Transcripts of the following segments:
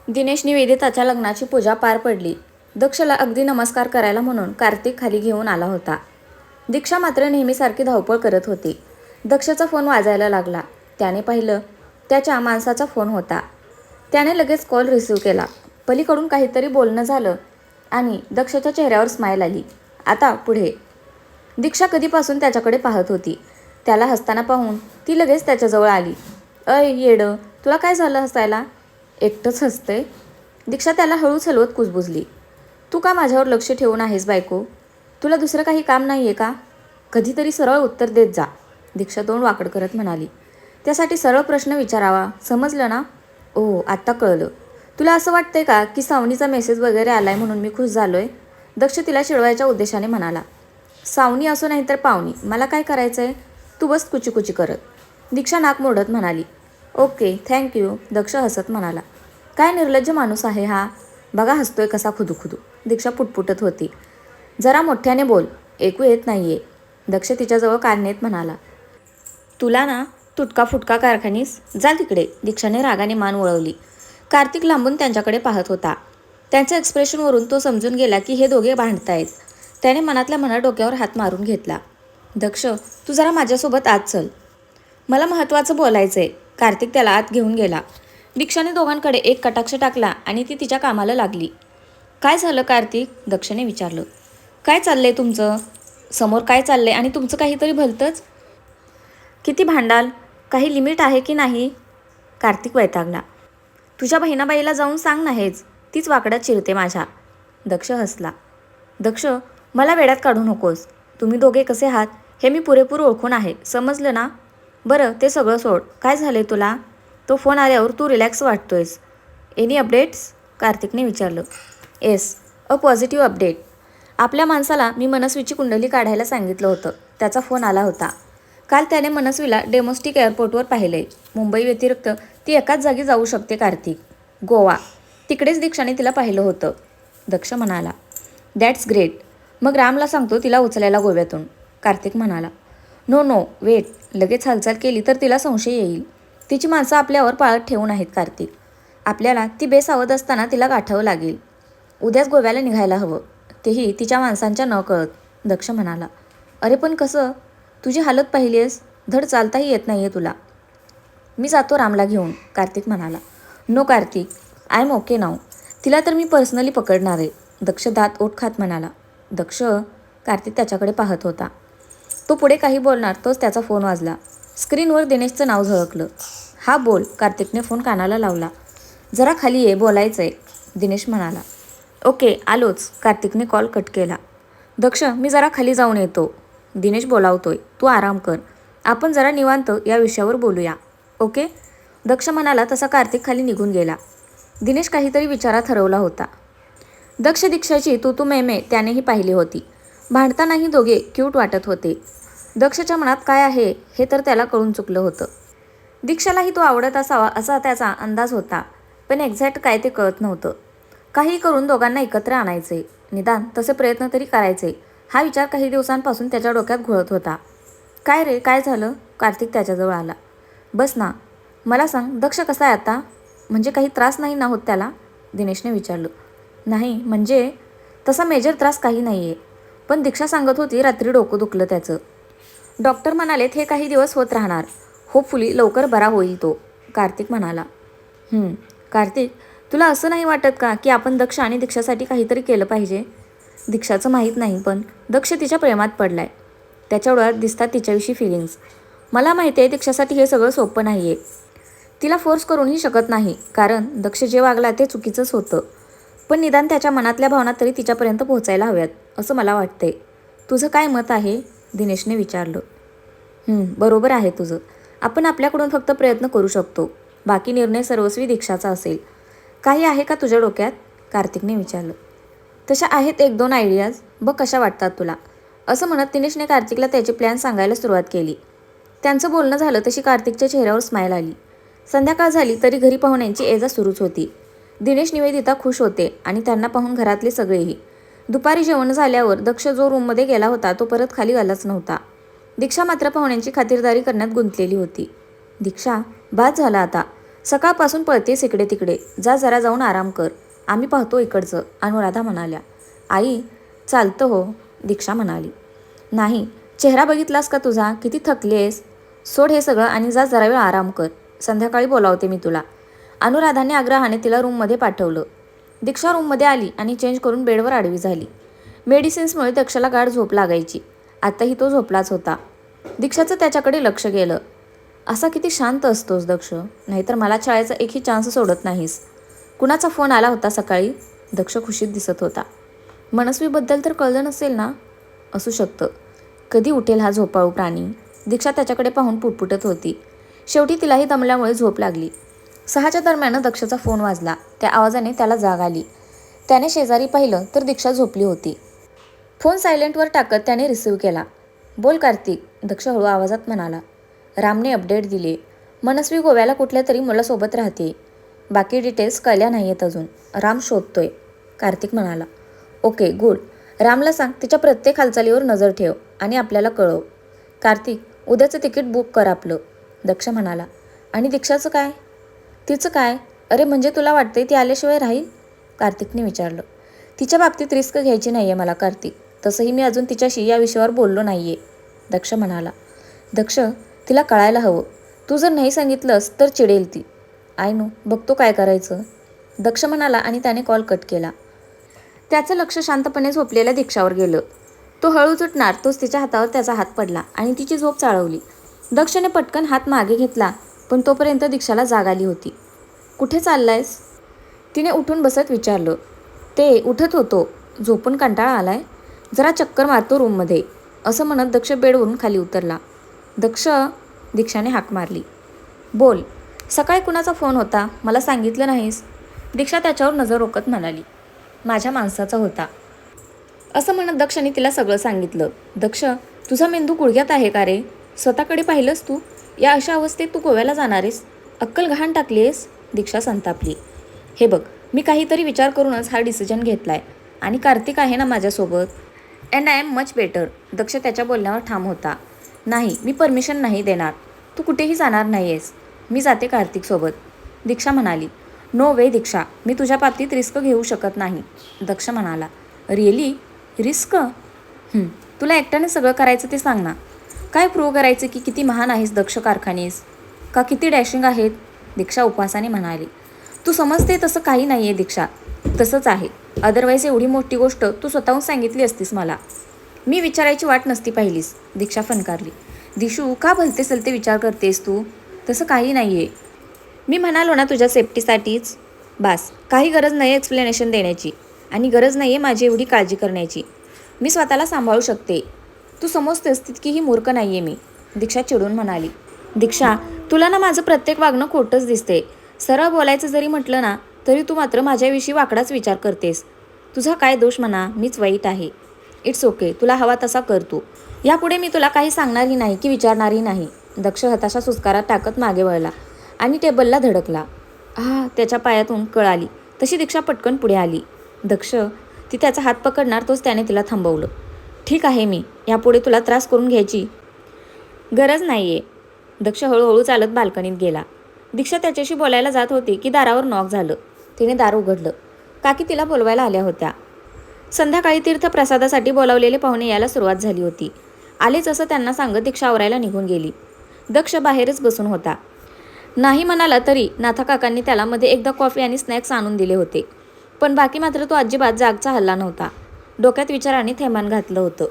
दिनेश निवेदिताच्या लग्नाची पूजा पार पडली. दक्षला अगदी नमस्कार करायला म्हणून कार्तिक खाली घेऊन आला होता. दीक्षा मात्र नेहमीसारखी धावपळ करत होती. दक्षचा फोन वाजायला लागला. त्याने पाहिलं त्याच्या माणसाचा फोन होता. त्याने लगेच कॉल रिसीव्ह केला. पलीकडून काहीतरी बोलणं झालं आणि दक्षच्या चेहऱ्यावर स्माईल आली. आता पुढे. दीक्षा कधीपासून त्याच्याकडे पाहत होती. त्याला हसताना पाहून ती लगेच त्याच्याजवळ आली. अय येडं, तुला काय झालं हसायला? एकटंच हसतंय. दीक्षा त्याला हळूच हलवत कुजबुजली. तू का माझ्यावर लक्ष ठेवून आहेस बायको? तुला दुसरं काही काम नाही आहे का? कधीतरी सरळ उत्तर देत जा, दीक्षा तोंड वाकड करत म्हणाली. त्यासाठी सरळ प्रश्न विचारावा, समजलं ना? ओह, आत्ता कळलं. तुला असं वाटतंय का की सावनीचा मेसेज वगैरे आलाय म्हणून मी खुश झालोय? दक्ष तिला चिडवायच्या उद्देशाने म्हणाला. सावनी असो नाही तर पावनी, मला काय करायचंय? तू बस कुची करत, दीक्षा नाक मोडत म्हणाली. ओके, थँक्यू, दक्ष हसत म्हणाला. काय निर्लज्ज माणूस आहे हा. बघा हसतोय कसा खुदू, दीक्षा पुटपुटत होती. जरा मोठ्याने बोल, ऐकू येत नाहीये, दक्ष तिच्याजवळ कान नेत म्हणाला. तुला ना तुटका फुटका कारखानीस, जा तिकडे, दीक्षाने रागाने मान वळवली. कार्तिक लांबून त्यांच्याकडे पाहत होता. त्यांच्या एक्सप्रेशनवरून तो समजून गेला की हे दोघे भांडतायत. त्याने मनातल्या मनात डोक्यावर हात मारून घेतला. दक्ष, तू जरा माझ्यासोबत आत चल, मला महत्त्वाचं बोलायचंय. कार्तिक त्याला आत घेऊन गेला. दीक्षाने दोघांकडे एक कटाक्ष टाकला आणि ती तिच्या कामाला लागली. काय झालं कार्तिक? दक्षने विचारलं. काय चाललंय तुमचं? समोर काय चाललंय आणि तुमचं काहीतरी भलतंच? किती भांडाल? काही लिमिट आहे की नाही? कार्तिक वैतागला. तुझ्या बहिणाबाईला जाऊन सांग ना हेच, तीच वाकड्यात चिरते माझ्या. दक्ष हसला. दक्ष, मला वेड्यात काढू नकोस. तुम्ही दोघे कसे आहात हे मी पुरेपूर ओळखून आहे, समजलं ना? बरं, ते सगळं सोड. काय झालंय तुला? तो फोन आल्यावर तू रिलॅक्स वाटतोयस. Any updates? कार्तिकने विचारलं. Yes, a positive update. आपल्या माणसाला मी मनस्वीची कुंडली काढायला सांगितलं होतं. त्याचा फोन आला होता. काल त्याने मनस्वीला डेमोस्टिक एअरपोर्टवर पाहिलंय. मुंबई व्यतिरिक्त ती एकाच जागी जाऊ शकते कार्तिक. गोवा. तिकडेच दीक्षाने तिला पाहिलं होतं, दक्ष म्हणाला. That's great. मग रामला सांगतो तिला उचलायला गोव्यातून, कार्तिक म्हणाला. No, wait. लगेच हालचाल केली तर तिला संशय येईल. तिची माणसं आपल्यावर पाळत ठेवून आहेत कार्तिक. आपल्याला ती बेसावध असताना तिला गाठावं लागेल. उद्याच गोव्याला निघायला हवं, तेही तिच्या माणसांच्या न कळत, दक्ष म्हणाला. अरे पण कसं? तुझी हालत पाहिली आहेस, धड चालताही येत नाहीये तुला. मी जातो रामला घेऊन, कार्तिक म्हणाला. No Kartik, I am okay now. तिला तर मी पर्सनली पकडणार आहे, दक्ष दात ओठ खात म्हणाला. दक्ष, कार्तिक त्याच्याकडे पाहत होता. तो पुढे काही बोलणार तोच त्याचा फोन वाजला. स्क्रीनवर दिनेशचं नाव झळकलं. हा बोल, कार्तिकने फोन कानाला लावला. जरा खाली ये, बोलायचंय, दिनेश म्हणाला. ओके, आलोच, कार्तिकने कॉल कट केला. दक्ष, मी जरा खाली जाऊन येतो, दिनेश बोलावतोय, तू आराम कर. आपण जरा निवांत या विषयावर बोलूया, ओके? दक्ष म्हणाला तसा कार्तिक खाली निघून गेला. दिनेश काहीतरी विचारात हरवला होता. दक्ष दीक्षाची तू मेमे त्यानेही पाहिली होती. भांडतानाही दोघे क्यूट वाटत होते. दक्षच्या मनात काय आहे हे तर त्याला कळून चुकलं होतं. दीक्षालाही तो आवडत असावा असा त्याचा अंदाज होता, पण एक्झॅक्ट काय ते कळत नव्हतं. काही करून दोघांना एकत्र आणायचे, निदान तसे प्रयत्न तरी करायचे, हा विचार काही दिवसांपासून त्याच्या डोक्यात घोळत होता. काय रे, काय झालं? कार्तिक त्याच्याजवळ आला. बस ना, मला सांग, दक्ष कसा आहे आता? म्हणजे काही त्रास नाही ना होत त्याला? दिनेशने विचारलं. नाही म्हणजे तसा मेजर त्रास काही नाही आहे, पण दीक्षा सांगत होती रात्री डोकं दुखलं त्याचं. डॉक्टर म्हणालेत हे काही दिवस होत राहणार, होपफुली लवकर बरा होईल तो, कार्तिक म्हणाला. कार्तिक, तुला असं नाही वाटत का की आपण दक्ष आणि दीक्षासाठी काहीतरी केलं पाहिजे? दीक्षाचं माहीत नाही, पण दक्ष तिच्या प्रेमात पडलाय. त्याच्या डोळ्यात दिसतात तिच्याविषयी फिलिंग्स. मला माहिती आहे दीक्षासाठी हे सगळं सोपं नाही आहे. तिला फोर्स करूनही शकत नाही, कारण दक्ष जे वागला ते चुकीचंच होतं. पण निदान त्याच्या मनातल्या भावना तरी तिच्यापर्यंत पोहोचायला हव्यात, असं मला वाटतंय. तुझं काय मत आहे? दिनेशने विचारलं. बरोबर आहे तुझं. आपण आपल्याकडून फक्त प्रयत्न करू शकतो, बाकी निर्णय सर्वस्वी दीक्षाचा असेल. काही आहे का तुझ्या डोक्यात? कार्तिकने विचारलं. तशा आहेत 1-2 आयडियाज, बघ कशा वाटतात तुला, असं म्हणत दिनेशने कार्तिकला त्याचे प्लॅन सांगायला सुरुवात केली. त्यांचं बोलणं झालं तशी कार्तिकच्या चेहऱ्यावर स्माईल आली. संध्याकाळ झाली तरी घरी पाहुण्यांची ये-जा सुरूच होती. दिनेश निवेदिता खुश होते आणि त्यांना पाहून घरातले सगळेही. दुपारी जेवण झाल्यावर दक्ष जो रूममध्ये गेला होता तो परत खाली आलाच नव्हता. दीक्षा मात्र पाहुण्यांची खातिरदारी करण्यात गुंतलेली होती. दीक्षा, बाद झाला आता, सकाळपासून पळतेस इकडे तिकडे, जा जरा जाऊन आराम कर, आम्ही पाहतो इकडचं, अनुराधा म्हणाल्या. आई चालतं हो, दीक्षा म्हणाली. नाही, चेहरा बघितलास का तुझा, किती थकलीयस. सोड हे सगळं आणि जा जरा वेळ आराम कर, संध्याकाळी बोलावते मी तुला. अनुराधाने आग्रहाने तिला रूममध्ये पाठवलं. दीक्षा रूममध्ये आली आणि चेंज करून बेडवर आडवी झाली. मेडिसिन्समुळे दक्षाला गाढ झोप लागायची. आताही तो झोपलाच होता. दीक्षाचं त्याच्याकडे लक्ष गेलं. असा किती शांत असतोस दक्ष, नाहीतर मला शाळेचा एकही चान्स सोडत नाहीस. कुणाचा फोन आला होता सकाळी. दक्ष खुशीत दिसत होता. मनस्वीबद्दल तर कळलं नसेल ना. असू शकतं. कधी उठेल हा झोपाळू प्राणी. दीक्षा त्याच्याकडे पाहून पुटपुटत होती. शेवटी तिलाही दमल्यामुळे झोप लागली. 6च्या दरम्यान दक्षाचा फोन वाजला. त्या आवाजाने त्याला जाग आली. त्याने शेजारी पाहिलं तर दीक्षा झोपली होती. फोन सायलेंटवर टाकत त्याने रिसीव्ह केला. बोल कार्तिक, दक्ष हळू आवाजात म्हणाला. रामने अपडेट दिले. मनस्वी गोव्याला कुठल्या तरी मुलासोबत राहते. बाकी डिटेल्स कळल्या नाही आहेत अजून. राम शोधतोय, कार्तिक म्हणाला. Okay good. रामला सांग तिच्या प्रत्येक हालचालीवर नजर ठेव आणि आपल्याला कळव. कार्तिक, उद्याचं तिकीट बुक कर आपलं, दक्ष म्हणाला. आणि दीक्षाचं काय? तिचं काय? अरे म्हणजे तुला वाटतंय ती आल्याशिवाय राहील, कार्तिकने विचारलं. तिच्या बाबतीत रिस्क घ्यायची नाही आहे मला कार्तिक. तसंही मी अजून तिच्याशी या विषयावर बोललो नाही आहे, दक्ष म्हणाला. दक्ष, तिला कळायला हवं. तू जर नाही सांगितलंस तर चिडेल ती. आय नो, बघतो काय करायचं, दक्ष म्हणाला आणि त्याने कॉल कट केला. त्याचं लक्ष शांतपणे झोपलेल्या दीक्षावर गेलं. तो हळूच उठणार तोच तिच्या हातावर त्याचा हात पडला आणि तिची झोप चाळवली. दक्षने पटकन हात मागे घेतला, पण तोपर्यंत दीक्षाला जाग आली होती. कुठे चाललायस, तिने उठून बसत विचारलं. ते उठत होतो, झोपून कंटाळा आलाय, जरा चक्कर मारतो रूममध्ये, असं म्हणत दक्ष बेडवरून खाली उतरला. दक्ष, दीक्षाने हाक मारली. बोल. सकाळी कुणाचा फोन होता, मला सांगितलं नाहीस, दीक्षा त्याच्यावर नजर रोखत म्हणाली. माझ्या माणसाचा होता, असं म्हणत दक्षने तिला सगळं सांगितलं. दक्ष, तुझा मेंदू गुडघ्यात आहे का रे, स्वतःकडे पाहिलंस तू? या अशा अवस्थेत तू गोव्याला जाणारेस, अक्कल गहाण टाकलीस, दीक्षा संतापली. हे बघ, मी काहीतरी विचार करूनच हा डिसिजन घेतलाय आणि कार्तिक आहे ना माझ्यासोबत, and I am much better, Daksh त्याच्या बोलण्यावर ठाम होता. नाही, मी परमिशन नाही देणार, तू कुठेही जाणार नाही आहेस, मी जाते कार्तिकसोबत, दीक्षा म्हणाली. नो वे दीक्षा, मी तुझ्या बाबतीत रिस्क घेऊ शकत नाही, दक्ष म्हणाला. रिअली? रिस्क? तुला एकट्याने सगळं करायचं ते सांग ना. काय प्रूव्ह करायचं की किती महान आहेस दक्ष कारखानेस, का किती डॅशिंग आहेत, दीक्षा उपवासाने म्हणाली. तू समजते तसं काही नाही आहे दीक्षा, तसंच आहे, अदरवाईज एवढी मोठी गोष्ट तू स्वतःहून सांगितली असतीस मला, मी विचारायची वाट नसती पाहिलीस, दीक्षा फनकारली. दिशू, का भलते सलते विचार करतेस तू, तसं काही नाही आहे, मी म्हणालो ना तुझ्या सेफ्टीसाठीच. बास, काही गरज नाही एक्सप्लेनेशन देण्याची आणि गरज नाही आहे माझी एवढी काळजी करण्याची, मी स्वतःला सांभाळू शकते, तू समजतेस तितकीही मूर्ख नाही आहे मी, दीक्षा चिडून म्हणाली. दीक्षा, तुला ना माझं प्रत्येक वागणं खोटंच दिसते, सरळ बोलायचं जरी म्हटलं ना तरी तू मात्र माझ्याविषयी वाकडाच विचार करतेस, तुझा काय दोष म्हणा, मीच वाईट आहे. इट्स ओके, तुला हवा तसा कर तू, यापुढे मी तुला काही सांगणारही नाही की विचारणारही नाही, दक्ष हताशा सुस्कारात टाकत मागे वळला आणि टेबलला धडकला. त्याच्या पायातून कळ आली तशी दीक्षा पटकन पुढे आली. दक्ष, ती त्याचा हात पकडणार तोच त्याने तिला थांबवलं. ठीक आहे, मी यापुढे तुला त्रास करून घ्यायची गरज नाही आहे, दक्ष हळूहळू चालत बाल्कनीत गेला. दीक्षा त्याच्याशी बोलायला जात होती की दारावर नॉक झालं. तिने दार उघडलं. काकी तिला बोलवायला आल्या होत्या. संध्याकाळी तीर्थप्रसादासाठी बोलावलेले पाहुणे यायला सुरुवात झाली होती. आलेच असं त्यांना सांगत दीक्षा आवरायला निघून गेली. दक्ष बाहेरच बसून होता. नाही म्हणाला तरी नाथा काकांनी त्याला मध्ये एकदा कॉफी आणि स्नॅक्स आणून दिले होते, पण बाकी मात्र तो अजिबात जागचा हल्ला नव्हता. डोक्यात विचारांनी थैमान घातलं होतं.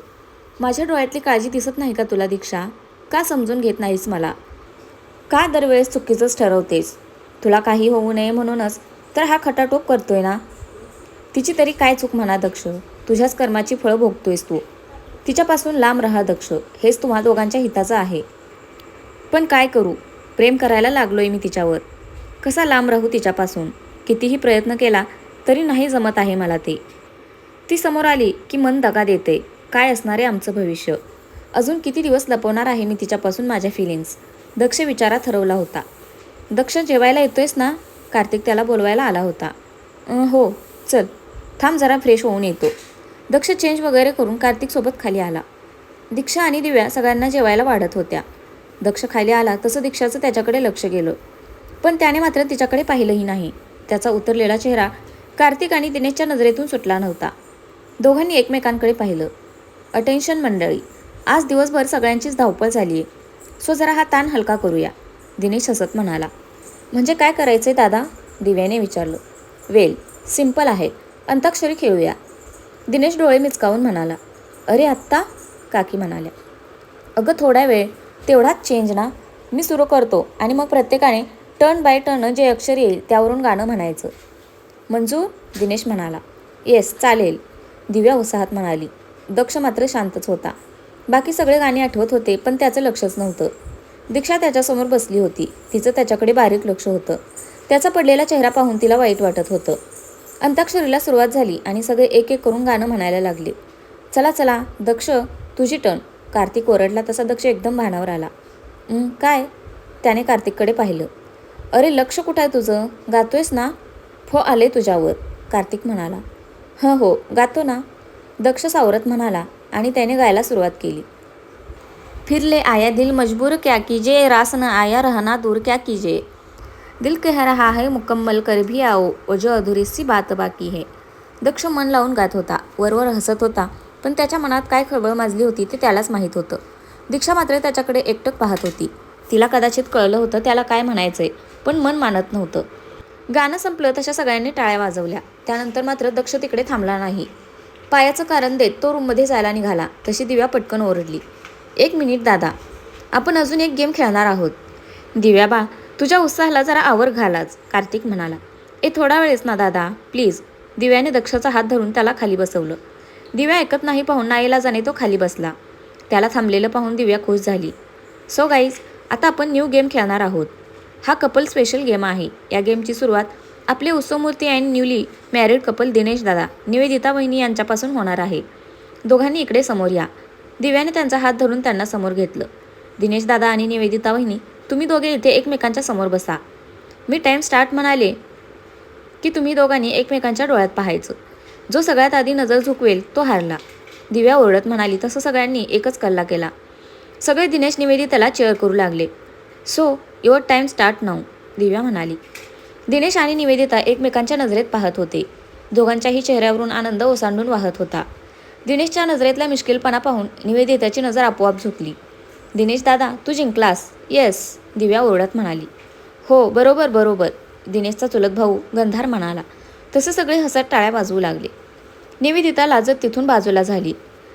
माझ्या डोळ्यातली काळजी दिसत नाही का तुला दीक्षा, का समजून घेत नाहीस मला, का दरवेळेस चुकीचंच ठरवतेस, तुला काही होऊ नये म्हणूनच तर हा खटाटोप करतोय ना. तिची तरी काय चूक म्हणा दक्ष, तुझ्याच कर्माची फळं भोगतोयस तू, तिच्यापासून लांब राहा दक्ष, हेच तुम्हा दोघांच्या हिताचं आहे. पण काय करू, प्रेम करायला लागलोय मी तिच्यावर, कसा लांब राहू तिच्यापासून, कितीही प्रयत्न केला तरी नाही जमत आहे मला ते. ती समोर आली की मन दगा देते. काय असणार आहे आमचं भविष्य, अजून किती दिवस लपवणार आहे मी तिच्यापासून माझ्या फिलिंग्स, दक्ष विचारात हरवला होता. दक्ष, जेवायला येतोयस ना, कार्तिक त्याला बोलवायला आला होता. हो चल, थांब जरा फ्रेश होऊन येतो. दक्ष चेंज वगैरे करून कार्तिकसोबत खाली आला. दीक्षा आणि दिव्या सगळ्यांना जेवायला वाढत होत्या. दक्ष खाली आला तसं दीक्षाचं त्याच्याकडे लक्ष गेलं. पण त्याने मात्र तिच्याकडे पाहिलंही नाही. त्याचा उतरलेला चेहरा कार्तिक आणि दिनेशच्या नजरेतून सुटला नव्हता. दोघांनी एकमेकांकडे पाहिलं. अटेन्शन मंडळी, आज दिवसभर सगळ्यांचीच धावपळ झाली आहे, सो जरा हा ताण हलका करूया, दिनेश हसत म्हणाला. म्हणजे काय करायचंय दादा, दिव्याने विचारलं. वेल, सिम्पल आहे, अंताक्षरी खेळूया, दिनेश डोळे मिचकावून म्हणाला. अरे आत्ता, काकी म्हणाल्या. अगं थोडा वेळ, तेवढाच चेंज ना. मी सुरू करतो आणि मग प्रत्येकाने टर्न बाय टर्न जे अक्षर येईल त्यावरून गाणं म्हणायचं. मंजूर, दिनेश म्हणाला. येस चालेल, दिव्या उत्साहात म्हणाली. दक्ष मात्र शांतच होता. बाकी सगळे गाणी आठवत होते पण त्याचं लक्षच नव्हतं. दीक्षा त्याच्यासमोर बसली होती. तिचं त्याच्याकडे बारीक लक्ष होतं. त्याचा पडलेला चेहरा पाहून तिला वाईट वाटत होतं. अंताक्षरीला सुरुवात झाली आणि सगळे एक एक करून गाणं म्हणायला लागले. चला चला दक्ष, तुझी टर्न, कार्तिक ओरडला तसा दक्ष एकदम भानावर आला. काय, त्याने कार्तिककडे पाहिलं. अरे लक्ष कुठं आहे तुझं, गातोयस ना. हो आले तुझ्यावर, कार्तिक म्हणाला. हो गातो ना, दक्ष सावरत म्हणाला आणि त्याने गायला सुरुवात केली. फिर ले आया दिल मजबूर क्या कीजिए, रास न आया रहना दूर क्या कीजिए, दिल कह रहा है मुकम्मल कर भी आओ, वो जो अधुरी सी बात बाकी है. दक्ष मन लावून गात होता, वरवर हसत होता, पण त्याच्या मनात काय खळबळ माजली होती ते त्यालाच माहीत होतं. दीक्षा मात्र त्याच्याकडे एकटक पाहत होती. तिला कदाचित कळलं होतं त्याला काय म्हणायचंय, पण मन मानत नव्हतं. गाणं संपलं तशा सगळ्यांनी टाळ्या वाजवल्या. त्यानंतर मात्र दक्ष तिकडे थांबला नाही. पायाचं कारण देत तो रूममध्ये जायला निघाला तशी दिव्या पटकन ओरडली. 1 मिनिट दादा, आपण अजून एक गेम खेळणार आहोत. दिव्या बा, तुझ्या उत्साहाला जरा आवर घालाच, कार्तिक म्हणाला. थोडा वेळेस ना दादा, प्लीज, दिव्याने दक्षाचा हात धरून त्याला खाली बसवलं. दिव्या ऐकत नाही पाहून नाईलाजाने तो खाली बसला. त्याला थांबलेलं पाहून दिव्या खुश झाली. सो गाईज, आता आपण न्यू गेम खेळणार आहोत. हा कपल स्पेशल गेम आहे. या गेमची सुरुवात आपले उत्सवमूर्ती आणि न्यूली मॅरिड कपल दिनेश दादा, निवेदिता वहिनी यांच्यापासून होणार आहे. दोघांनी इकडे समोर या. दिव्याने त्यांचा हात धरून त्यांना समोर घेतलं. दिनेश दादा आणि निवेदिता वहिनी, तुम्ही दोघे इथे एकमेकांच्या समोर बसा. मी टाईम स्टार्ट म्हणाले की तुम्ही दोघांनी एकमेकांच्या डोळ्यात पाहायचं. जो सगळ्यात आधी नजर झुकवेल तो हारला, दिव्या ओरडत म्हणाली. तसं सगळ्यांनी एकच कल्ला केला. सगळे दिनेश निवेदिताला चेअर करू लागले. So your time start now, Divya म्हणाली. दिनेश आणि निवेदिता एकमेकांच्या नजरेत पाहत होते. दोघांच्याही चेहऱ्यावरून आनंद ओसांडून वाहत होता. दिनेशच्या नजरेतला मिश्किलपणा पाहून निवेदिताची नजर आपोआप झुकली. दिनेश दादा, तू जिंकलास. येस, दिव्या ओरडत म्हणाली. हो बरोबर बरोबर, दिनेशचा चुलत भाऊ गंधार म्हणाला. तसे सगळे हसत टाळ्या वाजवू लागले. निवेदिता लाजत तिथून बाजूला झाली.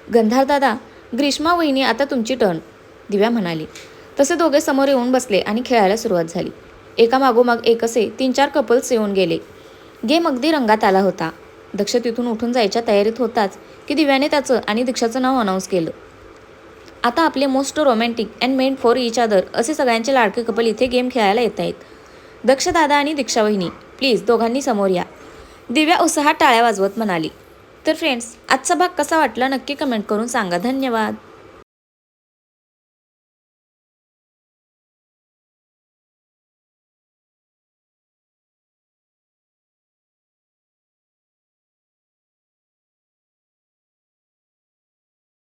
गंधार दादा, ग्रीष्मा वहिनी, आता तुमची टर्न, दिव्या म्हणाली. तसे दोघे समोर येऊन बसले आणि खेळायला सुरुवात झाली. एका मागोमाग एक असे 3-4 कपल्स येऊन गेले. गेम अगदी रंगात आला होता. दक्ष तिथून उठून जायच्या तयारीत होताच की दिव्याने त्याचं आणि दीक्षाचं नाव अनाऊन्स केलं. आता आपले most romantic and meant for each other असे सगळ्यांचे लाडके कपल इथे गेम खेळायला येत आहेत. दक्ष दादा आणि दीक्षा वहिनी, प्लीज दोघांनी समोर या, दिव्या उत्साहात टाळ्या वाजवत म्हणाली. तर फ्रेंड्स, आजचा भाग कसा वाटला नक्की कमेंट करून सांगा. धन्यवाद.